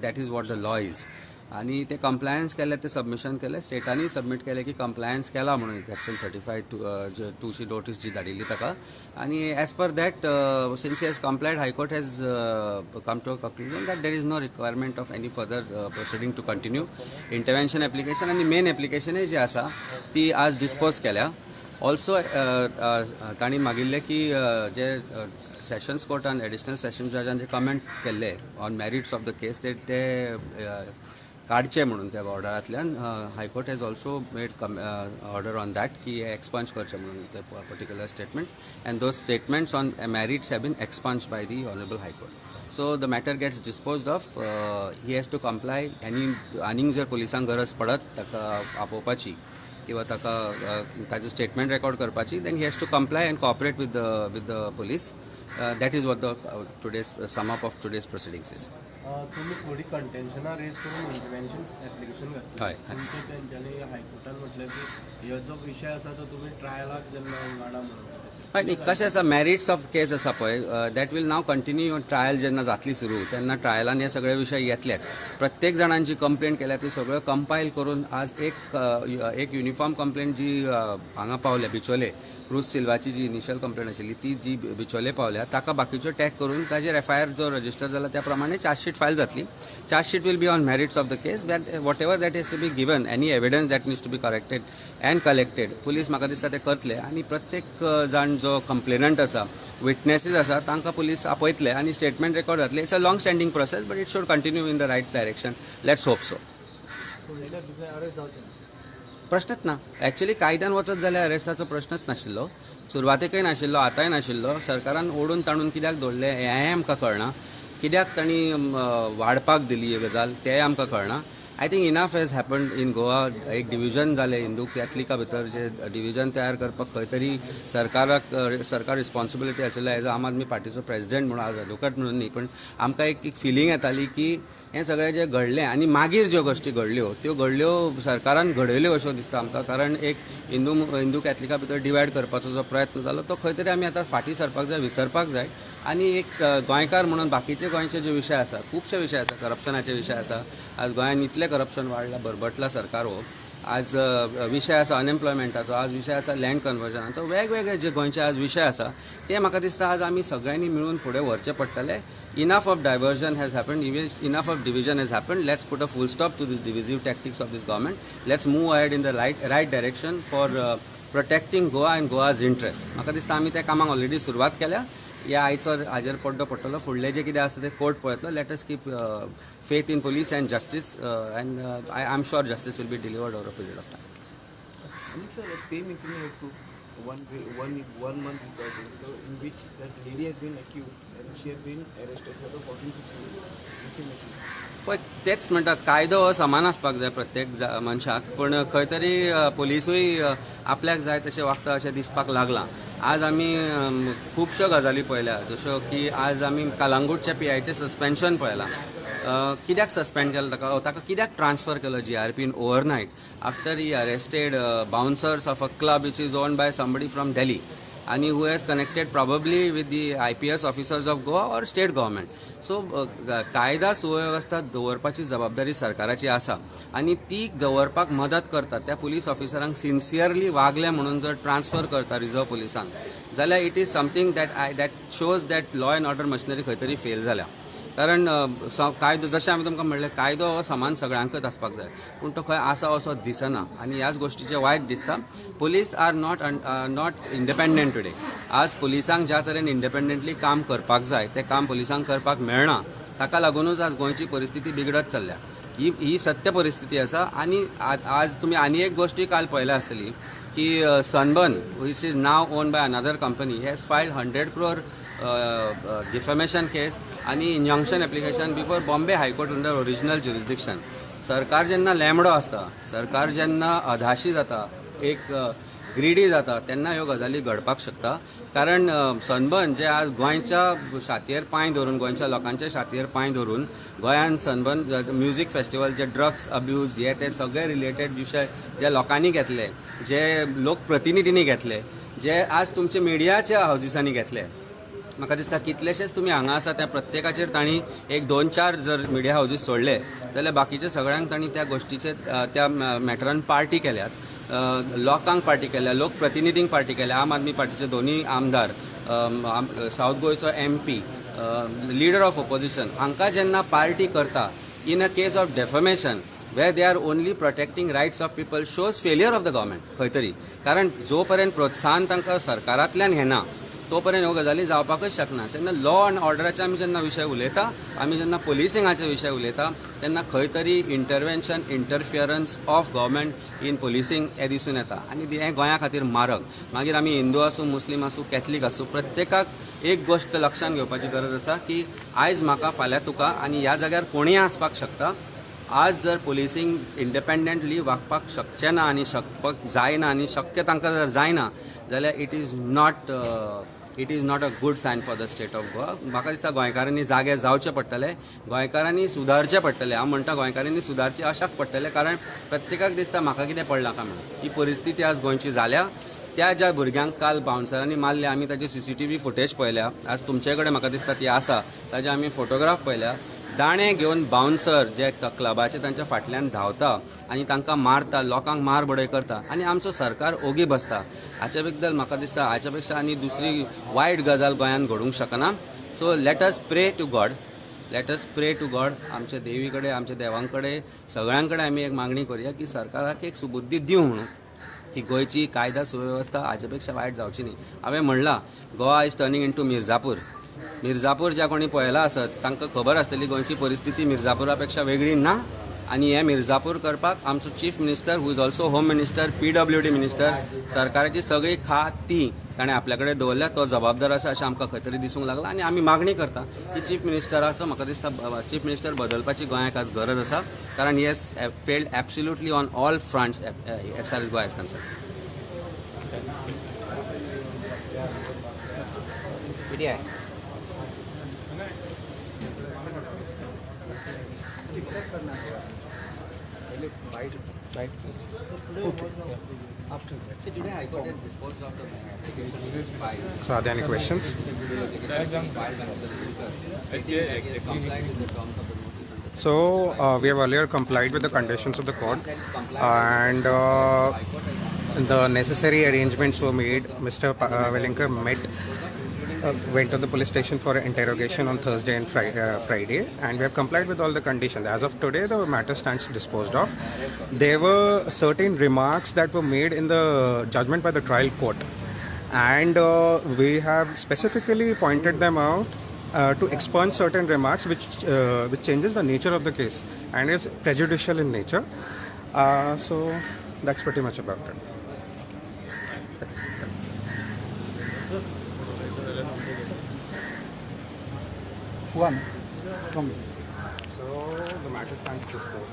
That is what the law is. आणि ते compliance केले, ते सबमिशन केले, स्टेटांनी सबमिट केले की कंप्लायन्स केला म्हणून सेक्शन 35 ची नोटीस जी धाडिल्ली ताका. आणि as per that since he has complied, high court has come to a conclusion that there is no requirement of any further proceeding to continue. Intervention application आणि मेन एप्लिकेशनय जी आसा ती आज डिस्पोज केल्या. ऑल्सो तांणी मागिल्ले की जे सेशन्स कोर्टान एडिशनल सेशन जजान जे कमेंट केल्ले on merits of the case ते काडचे म्हणून त्या ऑर्डरांतल्यान high court has also made order on that की हे एक्सपंज करचे म्हणून ते particular statements, and those statements on merits have been expunged by the honourable high court. So the matter gets disposed of. He has to comply. आनीक जर पुलिसांक गरज पडत ताका आपोवपाची किंवा ताका ताजें स्टेटमेंट रेकॉर्ड करपाची, then he has to comply and cooperate with the police. That is what the today's sum up of today's proceedings is. तुम्ही थोडी कंटेन्शनां रेज करून इंटरवेन्शन एप्लिकेशन घातली. हय. तेंच्यांनी हायकोर्टान म्हटलें की ह्यो जो विशय आसा तो तुमी ट्रायलाक जेन्ना वाडा म्हणून. हय, कशें आसा, मेरिट्स ऑफ केस आसा पळय, that will now continue. Trial जेन्ना जातली सुरू तेन्ना ट्रायलान हे सगळे विशय येतलेच. प्रत्येक जाणांची कंप्लेंट केल्या ती सगळ्यो कंपायल करून आज एक युनिफॉर्म कंप्लेंट जी हांगा पावल्या बिचोले, क्रूज सिल्वाची जी इनिशियल कंप्लेंट आशिल्ली ती जी बिचोले पावल्या, ताका बाकीच्यो टॅग करून ताजेर FIR जो रजिस्टर जाला त्या प्रमाणे चार्जशीट फायल जातली. Chargesheet will be on merits of the case. Whatever that is to be given, any evidence that needs to be corrected and collected, police म्हाका दिसता ते करतले. आणि प्रत्येक जाण जो कंप्लेनंट आसा, विटनेसीस आसा, तांकां पुलीस आपयतले आणि स्टेटमेंट रेकॉर्ड जातले. It's a long standing process, but it should continue in the right direction. Let's hope so. प्रश्नच ना. ॲक्च्युली कायद्यान वचत जाल्यार अरेस्टाचो प्रश्नच नाशिल्लो. सुरवातेकय नाशिल्लो, आतांय नाशिल्लो. सरकारान ओडून ताणून कित्याक दवरले हेंय आमकां कळना. कित्याक तांणी वाडपाक दिली ही गजाल तेंय आमकां कळना. I think enough has happened in Goa. एक डिव्हिजन जालें हिंदू कॅथलिका भितर, जे डिव्हिजन तयार करपाक खंय तरी सरकार रिस्पॉन्सिबिलिटी आशिल्ली. एज आम आदमी पार्टीचो प्रेसिडेंट म्हणून, आज एडवोकेट म्हणून न्ही, पण आमकां एक फिलींग येताली की हें सगळें जें घडलें आनी मागीर ज्यो गोश्टी घडल्यो त्यो सरकारान घडयल्यो अश्यो दिसता आमकां. कारण एक हिंदू कॅथलिका भितर डिवायड करपाचो जो प्रयत्न जालो तो खंय तरी आमी आतां फाटीं सरपाक जाय, विसरपाक जाय. आनी एक गोंयकार म्हणून बाकीचे गोंयचे जे विशय आसा, खुबशे विशय आसा, करप्शनाचे विशय आसा. आज गोंयांत इतलें करप्शन वाडला, बरबटला सरकार हो. आज विशय आसा अनएम्प्लॉयमेंटाचो, आज विशय आसा लँड कन्वर्जनाचो. वेगवेगळे जे गोंयचे आज विशय आसा ते म्हाका दिसता आज आमी सगळ्यांनी मिळून फुडें व्हरचे पडटले. Enough of diversion has happened, enough of division has happened. Let's put a full stop to these divisive tactics of this government. Let's move ahead in the right direction for protecting Goa and Goa's interest. म्हाका दिसता आमी त्या कामाक already सुरवात केल्या. या हाजेर पड्डो पडटलो. फुडलें जें कितें आसा तें कोर्ट पळयतलो. Let us keep faith in police and justice, and I'm sure justice will be delivered over a period of time. And sir, the same incident one month before, so in which that lady has been accused and she has been arrested for the 1450 पळय, तेच म्हणटा, कायदो समान आसपाक जाय प्रत्येक मनशाक, पण खंय तरी पुलिसूय आपल्याक जाय तशें वागता अशें दिसपाक लागलां. आज आमी खुबश्यो गजाली पळयल्या, जश्यो की आज आमी कलंगूटच्या PIचें सस्पेन्शन पळयलां. कित्याक सस्पेंड केलो ताका कित्याक ट्रान्सफर केलो GRPन overnight after he arrested bouncers of a club which is owned by somebody from Delhi आणि who has connected probably with the IPS officers of Goa or state government. So कायदा सुवेवस्था दवरपाची जबाबदारी सरकाराची आसा आणि ती दवरपाक मदत करता त्या पुलीस ऑफिसरांक सिन्सियरली वागले म्हणून जर ट्रान्सफर करता रिझर्व पुलिसांक, जाल्यार it is something that shows that law and order machinery खंय तरी फेल जाल्या. कारण कायदो, जशें हांवें तुमकां म्हणलें, कायदो हो समान सगळ्यांकच आसपाक जाय, पूण तो खंय आसा असो दिसना. आनी ह्याच गोश्टीचें वायट दिसता. Police are not independent today. आज पुलिसांक ज्या तरेन इंडिपेंडंटली काम करपाक जाय तें काम पुलिसांक करपाक मेळना. ताका लागूनच आज गोंयची परिस्थिती बिगडत चल्ल्या. ही सत्य परिस्थिती आसा. आनी आज तुमी आनी एक गोश्टी काल पळयल्या आसतली की Sunburn, which is now owned by another company, has filed 100 crore defamation case आणि injunction application before Bombay high court under original jurisdiction. सरकार जेन्ना लॅमडो आसता, सरकार जेन्ना अधाशी जाता, एक ग्रिडी जाता, तेन्ना ह्यो गजाली घडपाक शकता. कारण सनबर्न जे आज गोंयच्या छातयेर पांय धरून, गोंयच्या लोकांच्या छातयेर पांय धरून गोंयान सनबर्न म्युझिक फेस्टिवल, जे ड्रग्स अब्यूज हे ते सगळे रिलेटेड विशय जे लोकांनी घेतले, जे लोकप्रतिनिधींनी घेतले, जे आज तुमचे मिडियाच्या हावजीसांनी घेतले, म्हाका दिसता कितलेशेच तुमी हांगा आसा त्या प्रत्येकाचेर तांणी एक 2-4 जर मिडिया हावजीस सोडले जाल्यार बाकीच्या सगळ्यांक तांणी त्या गोश्टीचेर त्या मॅटरान पार्टी केल्यात, लोकांक पार्टी केल्या, लोक प्रतिनिधींक पार्टी केल्या. आम आदमी पार्टीचे दोनूय आमदार, सावथ गोंयचो MP, लीडर ऑफ ऑपोजिशन, हांकां जेन्ना पार्टी करता in a case of defamation where they are only protecting rights of people shows failure of the government खंय तरी. कारण जो पर्यंत प्रोत्साहन तांकां सरकारांतल्यान येना तो पर्यंत ह्यो गजाली जावपाकच शकना. तेन्ना लॉ अँड ऑर्डराचे आमी जेन्ना विशय उलयता, आमी जेन्ना पुलिसिंगाचे विशय उलयता तेन्ना खंय तरी इंटरवेन्शन, इंटरफियरन्स ऑफ गव्हर्मेंट इन पुलिसिंग हें दिसून येता. आनी हें गोंया खातीर मारक. मागीर आमी हिंदू आसूं, मुस्लीम आसूं, कॅथलीक आसूं, प्रत्येकाक एक गोश्ट लक्षांत घेवपाची गरज आसा की आयज म्हाका, फाल्यां तुका, आनी ह्या जाग्यार कोणीय आसपाक शकता. आज जर पुलिसिंग इंडिपेंडंटली वागपाक शकचें ना आनी शकपाक जायना आनी शक्य तांकां जर जायना जाल्यार it is not a good sign for the state of Goa. म्हाका दिसता गोंयकारांनी जागे जावचे पडटले, गोंयकारांनी सुदारचें पडटलें. हांव म्हणटा गोंयकारांनी सुदारचें अशाक पडटलें कारण प्रत्येकाक दिसता म्हाका कितें पडलां काय म्हणून. ही परिस्थिती आज गोंयची जाल्या. त्या ज्या भुरग्यांक काल बाउन्सरांनी मारले, आमी ताची CCTV फुटेज पळयल्या. आज तुमचे कडेन म्हाका दिसता ती आसा, ताजे आमी फोटोग्राफ पळयल्या. दाणे घेवन बाउन्सर जे क्लबाचे तांच्या फाटल्यान धांवता आनी तांकां मारता, लोकांक मारबडय करता आनी आमचो सरकार ओगी बसता. हाचे बद्दल म्हाका दिसता हाच्या पेक्षा आनी दुसरी वायट गजाल गोंयांत घडूंक शकना. सो लेट अस प्रे टू गॉड. आमचे देवी कडेन, आमच्या देवां कडेन, सगळ्यां कडेन आमी एक मागणी करुया की सरकाराक एक सुबुद्धी दिवं म्हणून की गोंयची कायदा सुवेवस्था हाचे पेक्षा वायट जावची न्ही. हांवें म्हणलां Goa is turning into Mirzapur ज्या कोणी पळयला आसत तांकां खबर आसतली गोंयची परिस्थिती मिर्झापुरा पेक्षा वेगळी ना. आनी हें मिर्झापूर करपाक आमचो chief minister, who is also home minister, PWD minister, सरकाराची सगळी खाती ताणें आपल्या कडेन दवरल्या. तो जबाबदार आसा अशें आमकां खंय तरी दिसूंक लागला. आनी आमी मागणी करता की चीफ मिनिस्टराचो, म्हाका दिसता चीफ मिनिस्टर बदलपाची गोंयाक आज गरज आसा कारण he has failed absolutely on all fronts as far as Goa is concern. So are there any questions? So we have earlier complied with the conditions of the court and the necessary arrangements were made. Mr. Velinkar went to the police station for interrogation on Thursday and Friday, and we have complied with all the conditions. As of today, the matter stands disposed of. There were certain remarks that were made in the judgment by the trial court, and we have specifically pointed them out to expunge certain remarks which changes the nature of the case and is prejudicial in nature. So that's pretty much about it. So the matter stands disposed.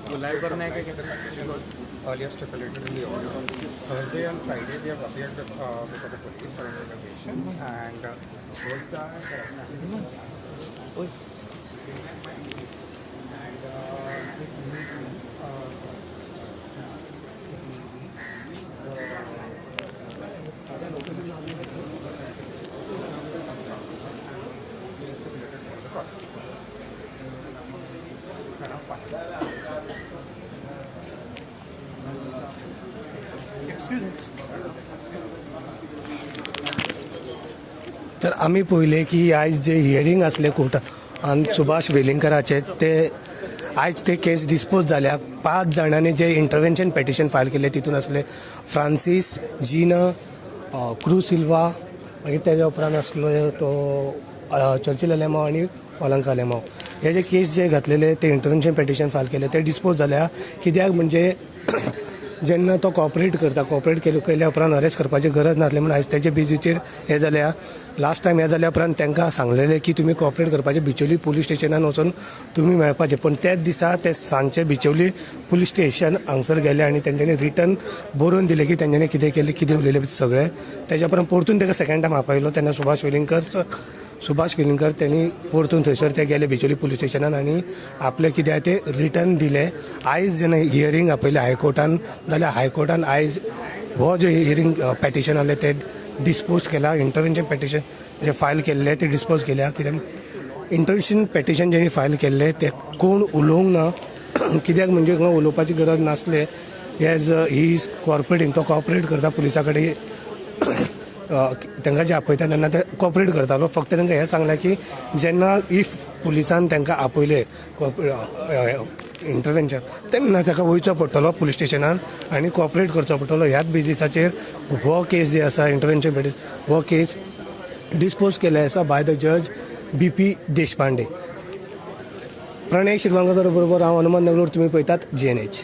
Earlier stipulated in the order. Thursday and Friday we have appeared before the police for interrogation, and both तर आमी पळयलें की आयज जे hearing आसलें कोर्टान सुभाष वेलिंगराचे ते आयज ते केस डिस्पोज जाल्या. 5 जाणांनी जे इंटरवेन्शन पेटिशन फायल केले तितून आसले फ्रांसीस, जीन, क्रू सिल्वा, मागीर तेज्या उपरांत आसलो तो चर्चिल लेमाव आनी ओलंका लेमाव. हे जे केस जे घातलेले ते इंटरवेन्शन पेटिशन फायल केले ते डिस्पोज जाल्या. कित्याक म्हणजे जेन्ना तो कॉपरेट केल्या उपरांत अरेस्ट करपाची गरज नासली म्हणून आयज तेजे बेजीचेर हे जाल्या. लास्ट टायम हे जाल्या उपरांत तांकां सांगलेलें की तुमी कॉपरेट करपाचें बिचोली पुलीस स्टेशनान वचून तुमी मेळपाचें. पण त्याच दिसा ते सांजचे बिचोली पुलीस स्टेशन हांगसर गेले आनी तेंच्यांनी रिटर्न बरोवन दिलें की तेंच्यांनी कितें केलें, कितें उलयलें सगळें. तेज्या उपरांत परतून ताका सेकंड टायम आपयलो तेन्ना सुभाष वेलिंगकर त्यांनी परतून थंयसर ते गेले बिचोली पुलीस स्टेशनान आनी आपले कितें ते रिटर्न दिले. आयज जेन्ना हियरींग आपयलें हायकोर्टान जाल्यार हायकोर्टान आयज हो जो हियरींग पेटिशन आसलें ते डिस्पोज केला. इंटरवेन्शन पेटिशन जे फायल केल्ले ते डिस्पोज केल्या कित्याक इंटरव्हेन्शन पेटिशन जेणी फायल केल्ले ते कोण उलोवंक ना कित्याक म्हणजे हांगा उलोवपाची गरज नासले एज ही इज कॉर्पोरेटींग तो कॉपरेट करता पुलिसा कडेन तांकां जे आपयता तेन्ना ते कॉपरेट करतालो फक्त तांकां हें सांगलें की जेन्ना इफ पुलिसान तांकां आपयले इंटरव्हेन्शन तेन्ना ताका वयचो पडटलो पुलीस स्टेशनान आनी कॉपरेट करचो पडटलो ह्याच बेजिसाचेर हो केस जे आसा इंटरव्हेन्शन पेटिशन हो केस डिस्पोज केल्ले आसा बाय द जज BP देशपांडे. प्रणय शिरवांगाकर बरोबर हांव हनुमान नगरोड तुमी पळयतात GNH.